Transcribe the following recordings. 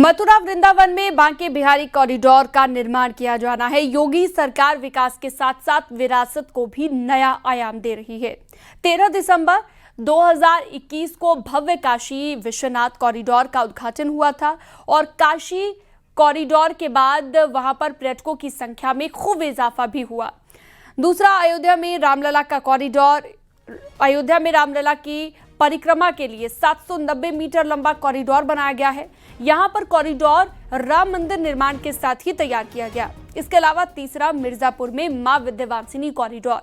मथुरा वृंदावन में बांके बिहारी कॉरिडोर का निर्माण किया जाना है। योगी सरकार विकास के साथ साथ विरासत को भी नया आयाम दे रही है। 13 दिसंबर 2021 को भव्य काशी विश्वनाथ कॉरिडोर का उद्घाटन हुआ था और काशी कॉरिडोर के बाद वहां पर पर्यटकों की संख्या में खूब इजाफा भी हुआ। दूसरा, अयोध्या में रामलला का कॉरिडोर, अयोध्या में रामलला की परिक्रमा के लिए 790 मीटर लंबा कॉरिडोर बनाया गया है। यहां पर कॉरिडोर राम मंदिर निर्माण के साथ ही तैयार किया गया। इसके अलावा तीसरा, मिर्जापुर में मां विंध्यवासिनी कॉरिडोर।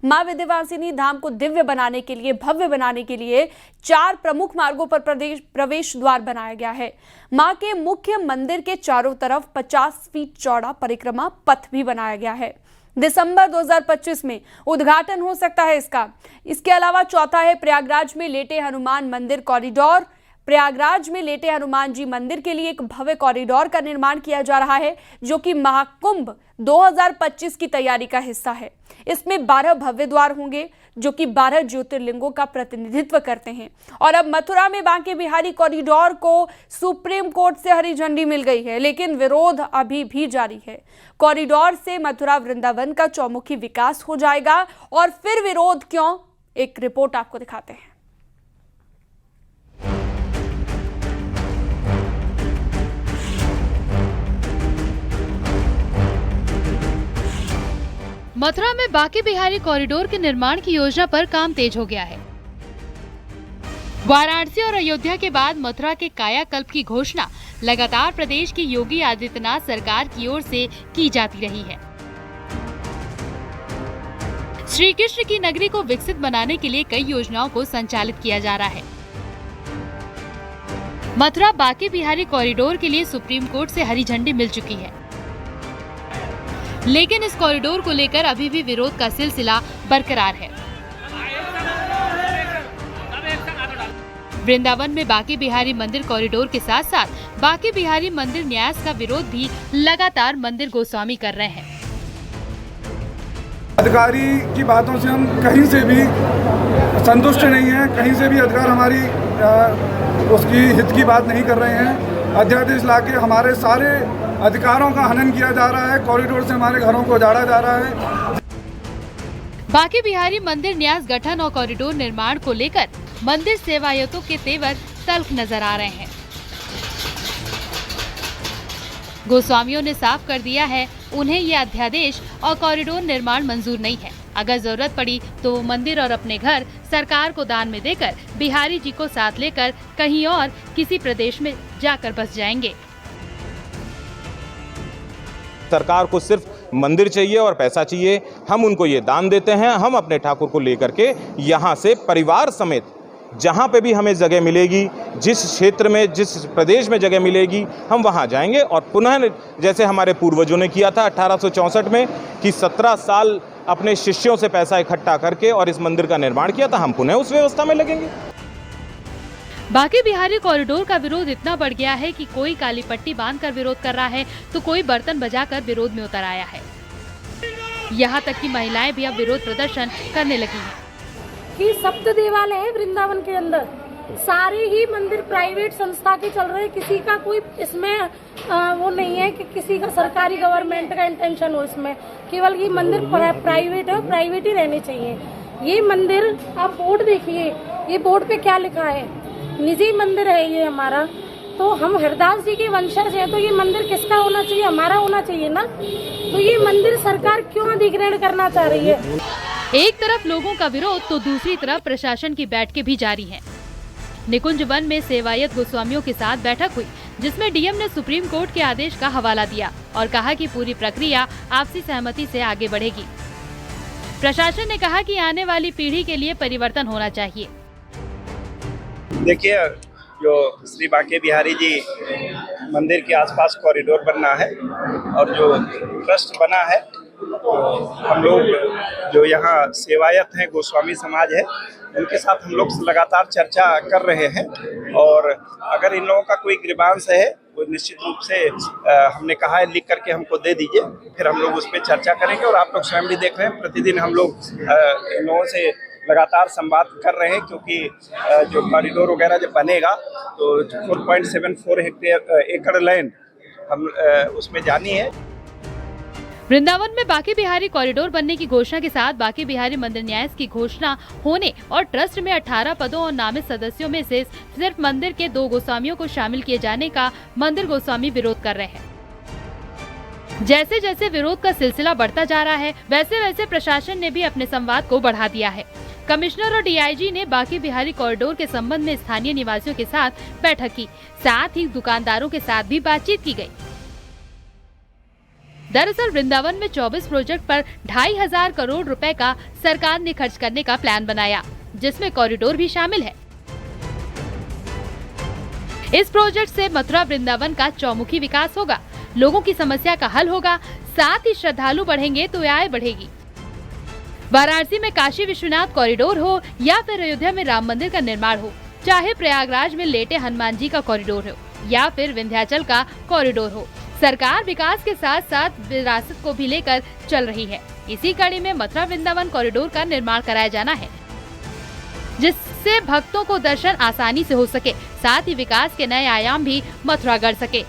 मां विंध्यवासिनी धाम को दिव्य बनाने के लिए, भव्य बनाने के लिए 4 प्रमुख मार्गों पर प्रवेश द्वार बनाया गया है। मां के मुख्य मंदिर के चारों तरफ 50 फीट चौड़ा परिक्रमा पथ भी बनाया गया है। दिसंबर 2025 में उद्घाटन हो सकता है इसका। इसके अलावा चौथा है, प्रयागराज में लेटे हनुमान मंदिर कॉरिडोर। प्रयागराज में लेटे हनुमान जी मंदिर के लिए एक भव्य कॉरिडोर का निर्माण किया जा रहा है, जो कि महाकुंभ 2025 की तैयारी का हिस्सा है। इसमें 12 भव्य द्वार होंगे, जो कि 12 ज्योतिर्लिंगों का प्रतिनिधित्व करते हैं। और अब मथुरा में बांके बिहारी कॉरिडोर को सुप्रीम कोर्ट से हरी झंडी मिल गई है, लेकिन विरोध अभी भी जारी है। कॉरिडोर से मथुरा वृंदावन का चौमुखी विकास हो जाएगा, और फिर विरोध क्यों, एक रिपोर्ट आपको दिखाते हैं। मथुरा में बांके बिहारी कॉरिडोर के निर्माण की योजना पर काम तेज हो गया है। वाराणसी और अयोध्या के बाद मथुरा के कायाकल्प की घोषणा लगातार प्रदेश की योगी आदित्यनाथ सरकार की ओर से की जाती रही है। श्री कृष्ण की नगरी को विकसित बनाने के लिए कई योजनाओं को संचालित किया जा रहा है। मथुरा बांके बिहारी कॉरिडोर के लिए सुप्रीम कोर्ट से हरी झंडी मिल चुकी है, लेकिन इस कॉरिडोर को लेकर अभी भी विरोध का सिलसिला बरकरार है। वृंदावन में बांके बिहारी मंदिर कॉरिडोर के साथ साथ बांके बिहारी मंदिर न्यास का विरोध भी लगातार मंदिर गोस्वामी कर रहे हैं। अधिकारी की बातों से हम कहीं से भी संतुष्ट नहीं हैं। कहीं से भी अधिकार हमारी उसकी हित की बात नहीं कर रहे हैं। अध्यादेश लाके हमारे सारे अधिकारों का हनन किया जा रहा है। कॉरिडोर से हमारे घरों को उजाड़ा जा रहा है। बांके बिहारी मंदिर न्यास गठन और कॉरिडोर निर्माण को लेकर मंदिर सेवायतों के तेवर तल्ख नजर आ रहे हैं। गोस्वामियों ने साफ कर दिया है, उन्हें ये अध्यादेश और कॉरिडोर निर्माण मंजूर नहीं है। अगर जरूरत पड़ी तो वो मंदिर और अपने घर सरकार को दान में देकर बिहारी जी को साथ लेकर कहीं और किसी प्रदेश में जाकर बस जाएंगे। सरकार को सिर्फ मंदिर चाहिए और पैसा चाहिए, हम उनको ये दान देते हैं। हम अपने ठाकुर को लेकर के यहाँ से परिवार समेत जहाँ पे भी हमें जगह मिलेगी, जिस क्षेत्र में, जिस प्रदेश में जगह मिलेगी, हम वहाँ जाएंगे। और पुनः जैसे हमारे पूर्वजों ने किया था 1864 में कि 17 साल अपने शिष्यों से पैसा इकट्ठा करके और इस मंदिर का निर्माण किया था, हम पुनः उस व्यवस्था में लगेंगे। बांके बिहारी कॉरिडोर का विरोध इतना बढ़ गया है कि कोई काली पट्टी बांधकर विरोध कर रहा है तो कोई बर्तन बजाकर विरोध में उतर आया है। यहाँ तक कि महिलाएं भी अब विरोध प्रदर्शन करने लगी हैं। कि सप्त देवालय है वृंदावन के अंदर, सारे ही मंदिर प्राइवेट संस्था के चल रहे हैं। किसी का कोई इसमें वो नहीं है कि किसी का सरकारी गवर्नमेंट का इंटेंशन हो इसमें। केवल ये मंदिर प्राइवेट है, प्राइवेट ही रहने चाहिए। ये मंदिर, आप बोर्ड देखिए, ये बोर्ड पे क्या लिखा है, निजी मंदिर है ये हमारा। तो हम हरदास जी के वंशज हैं, तो ये मंदिर किसका होना चाहिए? हमारा होना चाहिए ना। तो ये मंदिर सरकार क्यों अधिग्रहण करना चाह रही है? एक तरफ लोगों का विरोध तो दूसरी तरफ प्रशासन की बैठकें भी जारी हैं। निकुंज वन में सेवायत गोस्वामियों के साथ बैठक हुई, जिसमें डीएम ने सुप्रीम कोर्ट के आदेश का हवाला दिया और कहा कि पूरी प्रक्रिया आपसी सहमति से आगे बढ़ेगी। प्रशासन ने कहा कि आने वाली पीढ़ी के लिए परिवर्तन होना चाहिए। देखिए, जो श्री बांके बिहारी जी मंदिर के आसपास कॉरिडोर बनना है और जो ट्रस्ट बना है, तो हम लोग जो यहाँ सेवायत हैं, गोस्वामी समाज है, उनके साथ हम लोग लगातार चर्चा कर रहे हैं। और अगर इन लोगों का कोई ग्रीवांस है, वो निश्चित रूप से हमने कहा है लिख करके हमको दे दीजिए, फिर हम लोग उस पर चर्चा करेंगे। और आप लोग स्वयं भी देख रहे हैं, प्रतिदिन हम लोग इन लोगों से लगातार संवाद कर रहे हैं, क्योंकि जो कॉरिडोर वगैरह जब बनेगा तो 4.74 एकड़ लैंड हम उसमें जानी है। वृंदावन में बांके बिहारी कॉरिडोर बनने की घोषणा के साथ बांके बिहारी मंदिर न्यास की घोषणा होने और ट्रस्ट में 18 पदों और नामित सदस्यों में से सिर्फ मंदिर के 2 गोस्वामियों को शामिल किए जाने का मंदिर गोस्वामी विरोध कर रहे हैं। जैसे जैसे विरोध का सिलसिला बढ़ता जा रहा है, वैसे वैसे प्रशासन ने भी अपने संवाद को बढ़ा दिया है। कमिश्नर और डीआईजी ने बांके बिहारी कॉरिडोर के संबंध में स्थानीय निवासियों के साथ बैठक की, साथ ही दुकानदारों के साथ भी बातचीत की गई। दरअसल वृंदावन में 24 प्रोजेक्ट पर 2500 करोड़ रुपए का सरकार ने खर्च करने का प्लान बनाया, जिसमें कॉरिडोर भी शामिल है। इस प्रोजेक्ट से मथुरा वृंदावन का चौमुखी विकास होगा, लोगों की समस्या का हल होगा, साथ ही श्रद्धालु बढ़ेंगे तो आय बढ़ेगी। वाराणसी में काशी विश्वनाथ कॉरिडोर हो या फिर अयोध्या में राम मंदिर का निर्माण हो, चाहे प्रयागराज में लेटे हनुमान जी का कॉरिडोर हो या फिर विंध्याचल का कॉरिडोर हो, सरकार विकास के साथ साथ विरासत को भी लेकर चल रही है। इसी कड़ी में मथुरा वृंदावन कॉरिडोर का निर्माण कराया जाना है, जिससे भक्तों को दर्शन आसानी से हो सके, साथ ही विकास के नए आयाम भी मथुरा गढ़ सके।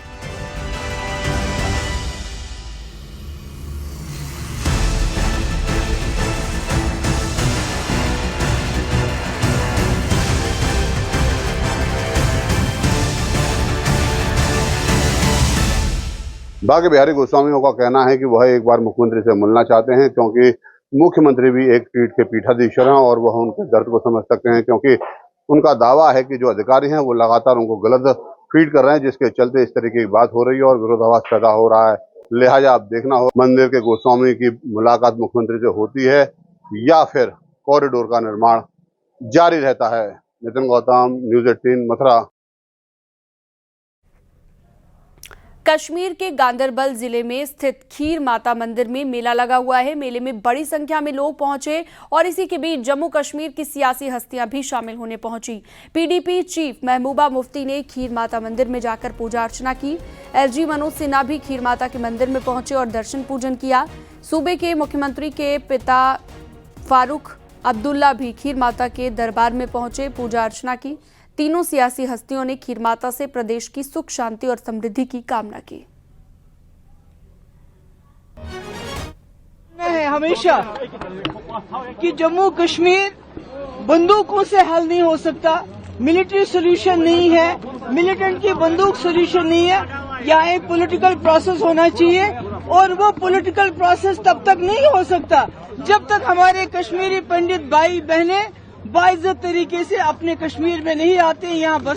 बांके बिहारी गोस्वामियों का कहना है कि वह एक बार मुख्यमंत्री से मिलना चाहते हैं, क्योंकि मुख्यमंत्री भी एक पीठ के पीठाधीश्वर हैं और वह उनके दर्द को समझ सकते हैं, क्योंकि उनका दावा है कि जो अधिकारी हैं वो लगातार उनको गलत फीड कर रहे हैं, जिसके चलते इस तरीके की बात हो रही है और विरोधाभास पैदा हो रहा है। लिहाजा अब देखना हो मंदिर के गोस्वामी की मुलाकात मुख्यमंत्री से होती है या फिर कॉरिडोर का निर्माण जारी रहता है। नितिन गौतम, न्यूज़ 18 मथुरा। कश्मीर के गांदरबल जिले में स्थित खीर माता मंदिर में मेला लगा हुआ है। मेले में बड़ी संख्या में लोग पहुंचे और इसी के बीच जम्मू कश्मीर की सियासी हस्तियां भी शामिल होने पहुंची। पीडीपी चीफ महबूबा मुफ्ती ने खीर माता मंदिर में जाकर पूजा अर्चना की। एसजी मनोज सिन्हा भी खीर माता के मंदिर में पहुंचे और दर्शन पूजन किया। सूबे के मुख्यमंत्री के पिता फारूक अब्दुल्ला भी खीर माता के दरबार में पहुंचे, पूजा अर्चना की। तीनों सियासी हस्तियों ने खीर माता से प्रदेश की सुख शांति और समृद्धि की कामना की। है हमेशा कि जम्मू कश्मीर बंदूकों से हल नहीं हो सकता, मिलिट्री सॉल्यूशन नहीं है, मिलिटेंट की बंदूक सॉल्यूशन नहीं है। यहाँ एक पॉलिटिकल प्रोसेस होना चाहिए और वो पॉलिटिकल प्रोसेस तब तक नहीं हो सकता जब तक हमारे कश्मीरी पंडित भाई बहनें बाइज्जत तरीके से अपने कश्मीर में नहीं आते। यहाँ बस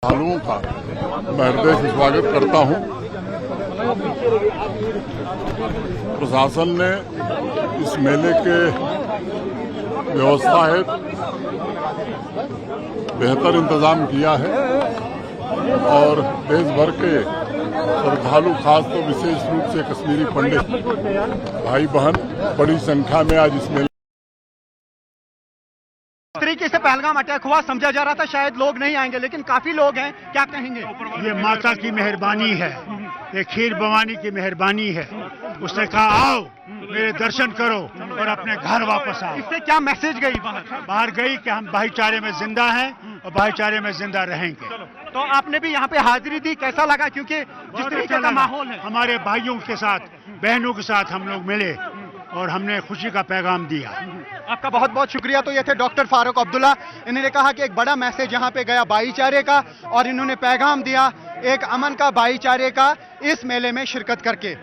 श्रद्धालुओं का मैं हृदय से स्वागत करता हूँ। प्रशासन ने इस मेले के व्यवस्था है बेहतर इंतजाम किया है और देश भर के श्रद्धालु, खास तो विशेष रूप से कश्मीरी पंडित भाई बहन बड़ी संख्या में आज इस मेले तरीके से पहलगाम अटैक हुआ, समझा जा रहा था शायद लोग नहीं आएंगे, लेकिन काफी लोग हैं। क्या कहेंगे? ये माता की मेहरबानी है, ये खीर भवानी की मेहरबानी है। उसने कहा आओ मेरे दर्शन करो और अपने घर वापस आओ। इससे क्या मैसेज गई बाहर गई कि हम भाईचारे में जिंदा हैं और भाईचारे में जिंदा रहेंगे। तो आपने भी यहाँ पे हाजिरी दी, कैसा लगा? क्योंकि जिस तरीके का माहौल है, हमारे भाइयों के साथ, बहनों के साथ हम लोग मिले और हमने खुशी का पैगाम दिया। आपका बहुत बहुत शुक्रिया। तो ये थे डॉक्टर फारूक अब्दुल्ला। इन्होंने कहा कि एक बड़ा मैसेज यहाँ पे गया भाईचारे का और इन्होंने पैगाम दिया एक अमन का, भाईचारे का, इस मेले में शिरकत करके।